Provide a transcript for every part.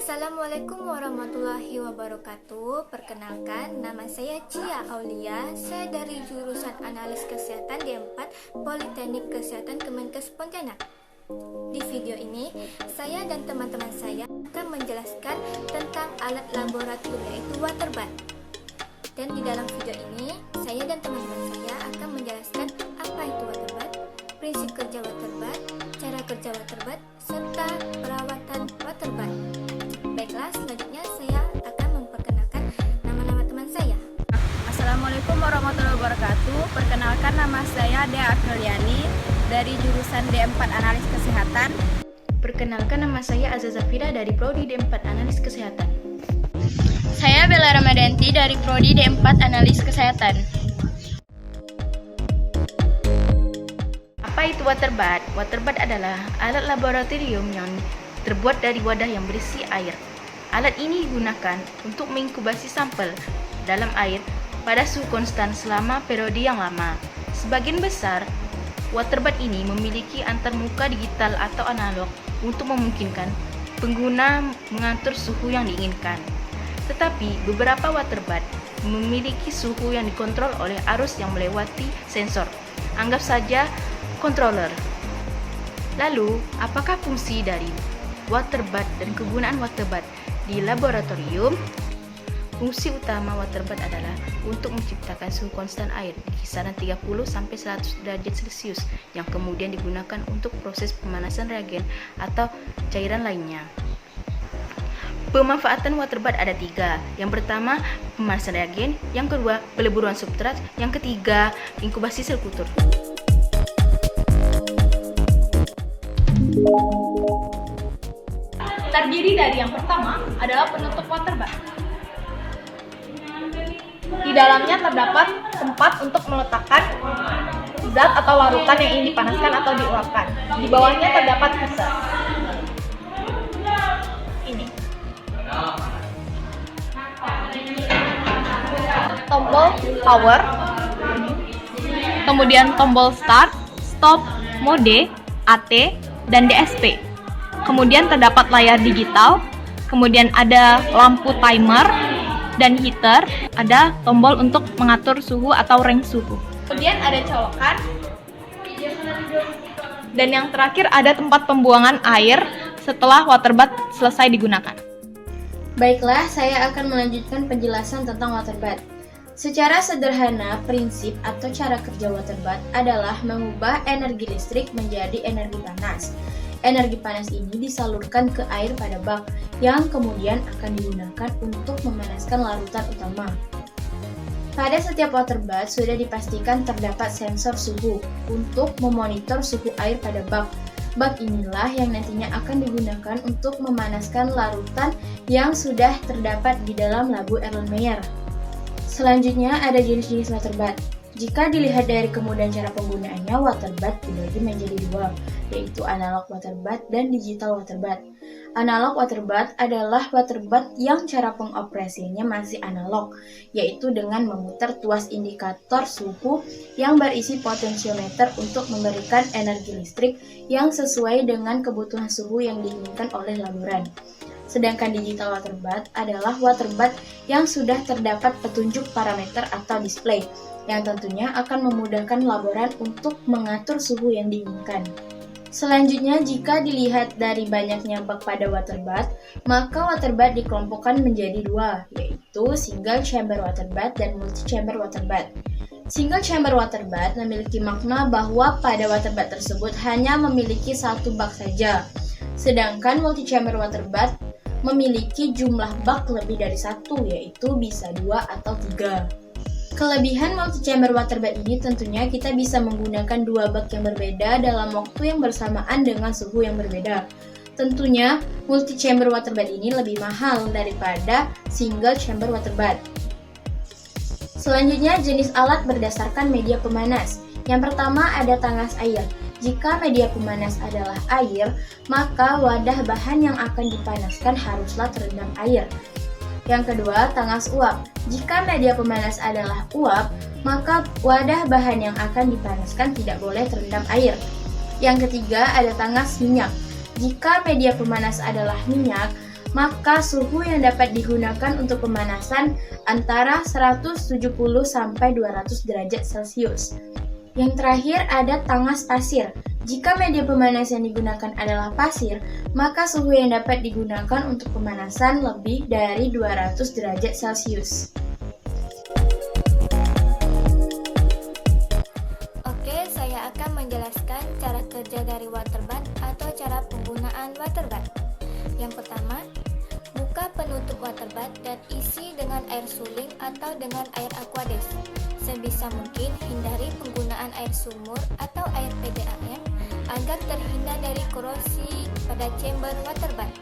Assalamualaikum warahmatullahi wabarakatuh. Perkenalkan, nama saya Cia Aulia. Saya dari jurusan Analis Kesehatan D4 Politeknik Kesehatan Kemenkes Pontianak. Di video ini, saya dan teman-teman saya akan menjelaskan tentang alat laboratorium yaitu waterbath. Dan di dalam video ini, saya dan teman-teman saya akan menjelaskan apa itu waterbath, prinsip kerja waterbath, cara kerja waterbath, serta perawatan waterbath. Baiklah, selanjutnya saya akan memperkenalkan nama-nama teman saya. Assalamualaikum warahmatullahi wabarakatuh. Perkenalkan, nama saya Dea Akeliani dari jurusan D4 Analis Kesehatan. Perkenalkan, nama saya Aza Zafira dari Prodi D4 Analis Kesehatan. Saya Bella Ramadanti dari Prodi D4 Analis Kesehatan. Apa itu waterbath? Waterbath adalah alat laboratorium yang terbuat dari wadah yang berisi air. Alat ini digunakan untuk menginkubasi sampel dalam air pada suhu konstan selama periode yang lama. Sebagian besar, waterbath ini memiliki antarmuka digital atau analog untuk memungkinkan pengguna mengatur suhu yang diinginkan. Tetapi beberapa waterbath memiliki suhu yang dikontrol oleh arus yang melewati sensor. Anggap saja controller. Lalu, apakah fungsi dari waterbath dan kegunaan waterbath di laboratorium? Fungsi utama waterbath adalah untuk menciptakan suhu konstan air di kisaran 30 sampai 100 derajat Celcius yang kemudian digunakan untuk proses pemanasan reagen atau cairan lainnya. Pemanfaatan waterbath ada 3. Yang pertama, pemanasan reagen. Yang kedua, peleburan substrat. Yang ketiga, inkubasi sel kultur. Terdiri dari yang pertama adalah penutup waterbath. Di dalamnya terdapat tempat untuk meletakkan zat atau larutan yang ingin dipanaskan atau diuapkan. Di bawahnya terdapat heater. Ini. Tombol power. Kemudian tombol start, stop, mode, AT, dan DSP. Kemudian terdapat layar digital, kemudian ada lampu timer dan heater, ada tombol untuk mengatur suhu atau range suhu. Kemudian ada colokan, dan yang terakhir ada tempat pembuangan air setelah waterbath selesai digunakan. Baiklah, saya akan melanjutkan penjelasan tentang waterbath. Secara sederhana, prinsip atau cara kerja waterbath adalah mengubah energi listrik menjadi energi panas. Energi panas ini disalurkan ke air pada bak, yang kemudian akan digunakan untuk memanaskan larutan utama. Pada setiap waterbath sudah dipastikan terdapat sensor suhu untuk memonitor suhu air pada bak. Bak inilah yang nantinya akan digunakan untuk memanaskan larutan yang sudah terdapat di dalam labu Erlenmeyer. Selanjutnya ada jenis-jenis waterbath. Jika dilihat dari kemudahan cara penggunaannya, waterbath dibagi menjadi 2, yaitu analog waterbath dan digital waterbath. Analog waterbath adalah waterbath yang cara pengoperasiannya masih analog, yaitu dengan memutar tuas indikator suhu yang berisi potensiometer untuk memberikan energi listrik yang sesuai dengan kebutuhan suhu yang diinginkan oleh laboran. Sedangkan digital waterbath adalah waterbath yang sudah terdapat petunjuk parameter atau display, yang tentunya akan memudahkan laboran untuk mengatur suhu yang diinginkan. Selanjutnya, jika dilihat dari banyaknya bak pada waterbath, maka waterbath dikelompokkan menjadi 2, yaitu single chamber waterbath dan multi chamber waterbath. Single chamber waterbath memiliki makna bahwa pada waterbath tersebut hanya memiliki satu bak saja, sedangkan multi chamber waterbath memiliki jumlah bak lebih dari 1, yaitu bisa 2 atau 3. Kelebihan multi-chamber waterbath ini tentunya kita bisa menggunakan 2 bak yang berbeda dalam waktu yang bersamaan dengan suhu yang berbeda. Tentunya, multi-chamber waterbath ini lebih mahal daripada single chamber waterbath. Selanjutnya, jenis alat berdasarkan media pemanas. Yang pertama ada tangas air. Jika media pemanas adalah air, maka wadah bahan yang akan dipanaskan haruslah terendam air. Yang kedua, tangas uap. Jika media pemanas adalah uap, maka wadah bahan yang akan dipanaskan tidak boleh terendam air. Yang ketiga, ada tangas minyak. Jika media pemanas adalah minyak, maka suhu yang dapat digunakan untuk pemanasan antara 170 sampai 200 derajat Celcius. Yang terakhir ada tangas pasir. Jika media pemanas yang digunakan adalah pasir, maka suhu yang dapat digunakan untuk pemanasan lebih dari 200 derajat Celcius. Oke, saya akan menjelaskan cara kerja dari water bath atau cara penggunaan water bath. Yang pertama, buka penutup water bath dan isi dengan air suling atau dengan air aqueduct. Sebisa mungkin hindari penggunaan air sumur atau air PDAM agar terhindar dari korosi pada chamber water bath.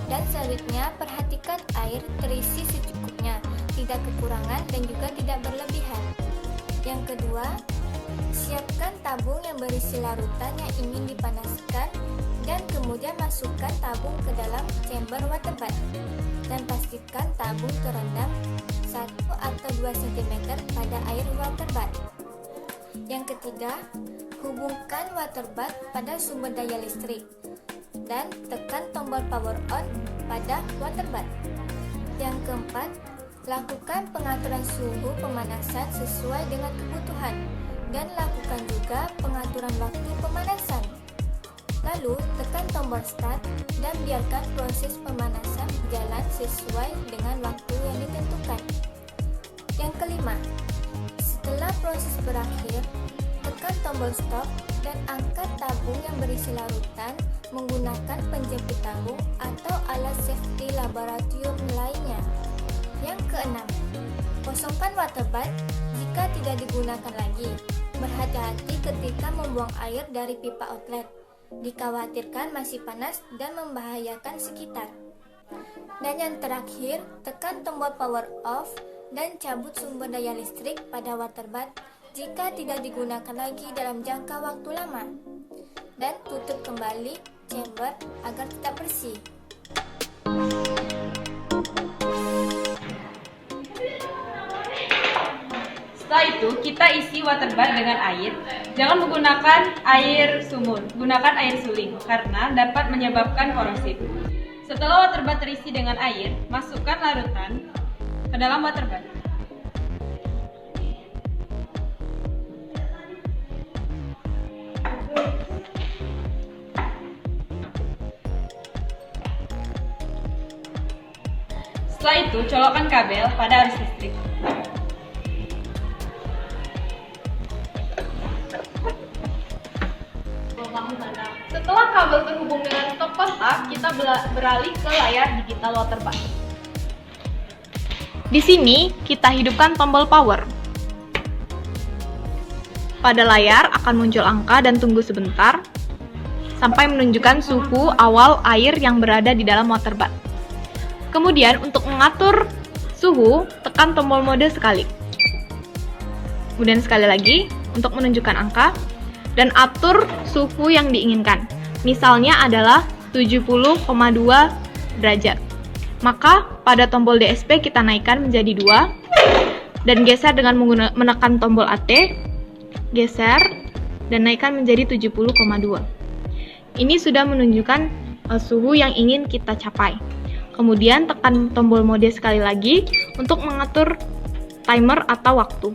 Dan selanjutnya, perhatikan air terisi secukupnya, tidak kekurangan dan juga tidak berlebihan. Yang kedua, siapkan tabung yang berisi larutan yang ingin dipanaskan dan kemudian masukkan tabung ke dalam chamber water bath. Dan pastikan tabung terendam 1 atau 2 cm pada air water bath. Yang ketiga, hubungkan water bath pada sumber daya listrik dan tekan tombol power on pada water bath. Yang keempat, lakukan pengaturan suhu pemanasan sesuai dengan kebutuhan dan lakukan juga pengaturan waktu pemanasan. Lalu, tekan tombol start dan biarkan proses pemanasan berjalan sesuai dengan waktu yang ditentukan. Yang kelima, setelah proses berakhir, tekan tombol stop dan angkat tabung yang berisi larutan menggunakan penjepit tabung atau alat safety laboratorium lainnya. Yang keenam, kosongkan water bath jika tidak digunakan lagi. Berhati-hati ketika membuang air dari pipa outlet. Dikhawatirkan masih panas dan membahayakan sekitar. Dan yang terakhir, tekan tombol power off dan cabut sumber daya listrik pada water bath jika tidak digunakan lagi dalam jangka waktu lama. Dan tutup kembali chamber agar tetap bersih. Setelah itu, kita isi water bath dengan air. Jangan menggunakan air sumur, gunakan air suling karena dapat menyebabkan korosif. Setelah water bath terisi dengan air, masukkan larutan ke dalam water bath. Setelah itu, colokkan kabel pada arus listrik. Setelah kabel terhubung dengan stop kontak, kita beralih ke layar digital water bath. Di sini, kita hidupkan tombol power. Pada layar akan muncul angka dan tunggu sebentar sampai menunjukkan suhu awal air yang berada di dalam water bath. Kemudian untuk mengatur suhu, tekan tombol mode sekali. Kemudian sekali lagi untuk menunjukkan angka dan atur suhu yang diinginkan. Misalnya adalah 70,2 derajat. Maka pada tombol DSP kita naikkan menjadi 2 dan geser dengan menekan tombol AT, geser dan naikkan menjadi 70,2. Ini sudah menunjukkan suhu yang ingin kita capai. Kemudian tekan tombol mode sekali lagi untuk mengatur timer atau waktu.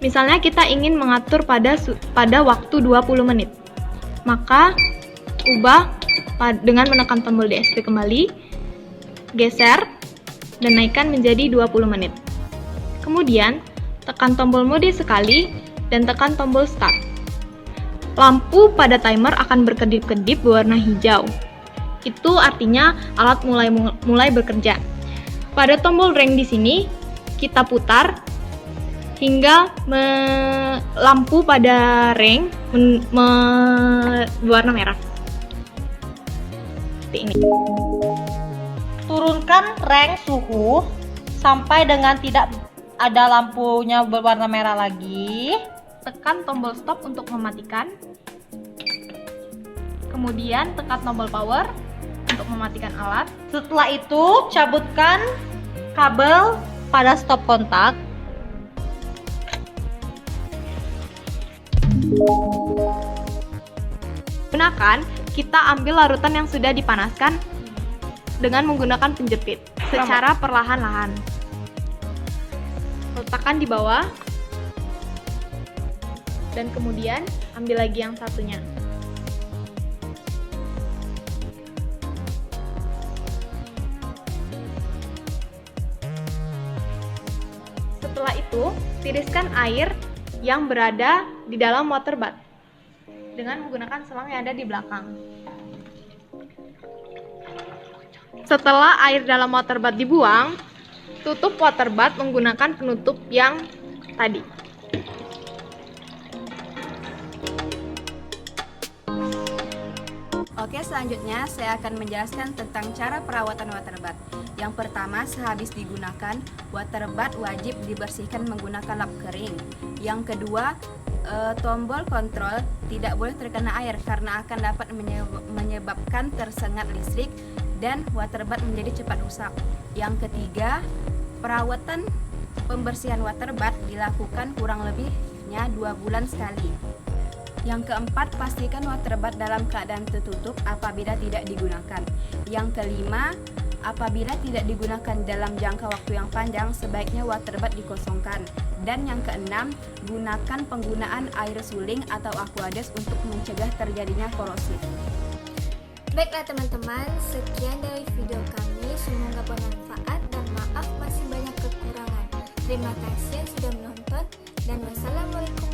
Misalnya kita ingin mengatur pada waktu 20 menit. Maka ubah dengan menekan tombol DSP kembali, geser dan naikkan menjadi 20 menit. Kemudian tekan tombol mode sekali dan tekan tombol start. Lampu pada timer akan berkedip-kedip berwarna hijau. Itu artinya alat mulai bekerja. Pada tombol ring di sini kita putar hingga lampu pada ring berwarna merah. Seperti ini. Turunkan reng suhu sampai dengan tidak ada lampunya berwarna merah lagi. Tekan tombol stop untuk mematikan. Kemudian tekan tombol power untuk mematikan alat. Setelah itu, cabutkan kabel pada stop kontak. Gunakan, kita ambil larutan yang sudah dipanaskan dengan menggunakan penjepit secara perlahan-lahan. Letakkan di bawah dan kemudian ambil lagi yang satunya. Setelah itu, tiriskan air yang berada di dalam water bath dengan menggunakan selang yang ada di belakang. Setelah air dalam water bath dibuang, tutup water bath menggunakan penutup yang tadi. Oke, selanjutnya saya akan menjelaskan tentang cara perawatan water bath. Yang pertama, sehabis digunakan, water bath wajib dibersihkan menggunakan lap kering. Yang kedua, tombol kontrol tidak boleh terkena air karena akan dapat menyebabkan tersengat listrik dan water bath menjadi cepat rusak. Yang ketiga, perawatan pembersihan water bath dilakukan kurang lebihnya 2 bulan sekali. Yang keempat, pastikan water bath dalam keadaan tertutup apabila tidak digunakan. Yang kelima, apabila tidak digunakan dalam jangka waktu yang panjang, sebaiknya water bath dikosongkan. Dan yang keenam, gunakan penggunaan air suling atau aquades untuk mencegah terjadinya korosif. Baiklah teman-teman, sekian dari video kami, semoga bermanfaat dan maaf masih banyak kekurangan. Terima kasih yang sudah menonton dan wassalamualaikum